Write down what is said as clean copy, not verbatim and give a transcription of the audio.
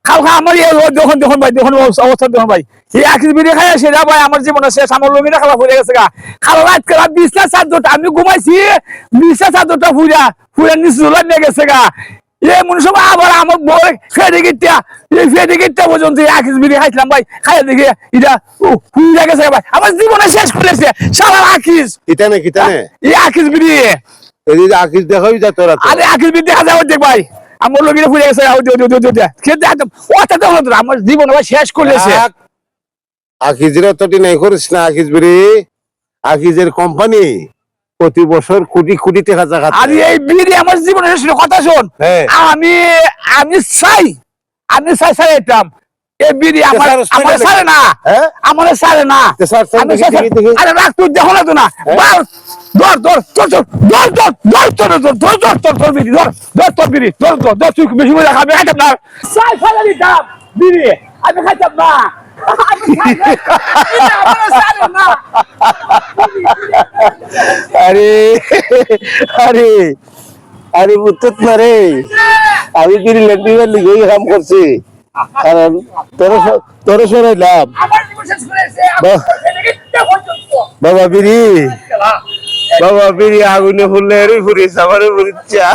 খালখা আমার দেখুন ভাই দেখুন অবস্থা দেখুন ভাই এই আখির বিড়ি খাই সেটা ভাই আমার জীবনে শেষ আমার লঙ্গিটা খালা ফুরে গেছে গা খালা রাত খেলা বিছনা চাদরটা আমি ঘুমাইছি বিছনা চাদরটা ফুরে নিচে নিয়ে গেছে গা এই মনে সময় আবার আমার বই ফেডিকিটটা পর্যন্ত আখির বিড়ি খাইছিলাম ভাই খাই দেখি এটা ফুরে গেছে ভাই আমার জীবনে শেষ করেছে সারা আখিস কিতানে এই আখির বিড়ি এই যে আকিস দেখাই যা তোরা আরে আখির বিড়ি দেখা যাবে দেখ ভাই আমার লঙ্গিটা ফুরে গেছে খেতে একদম ওটা তো হলো আমার জীবন ভাই শেষ করেছে আকিজের অতটি নাই করিস না আকিজ বিড়ি আকিজের কোম্পানি প্রতি বছর কোটি কোটি টাকা জায়গা আরে এই বিড়ি আমার জীবনের শেষ কথা শোন হ্যাঁ। আমি চাই এটাম এই বিড়ি আমার সারে না হ্যাঁ? আমার সারে না আমি দেখি আরে রাখ তুই দেখো না তো না ধর বিড়ি ধর বিড়ি ধর তুই বেশি করে খাবি খাইতাম না চাই ফেলে দিতাম বিড়ি আমি খাইতাম না আরে আরে আরে বুঝত না রে আমি বিড়ি লেন্ডিবার লিগেই কাম করছি কারণ তোর সরাইলাম বাবা বিড়ি আগুনে ফুললে ফুরিস আমারে ফুরিচ্ছা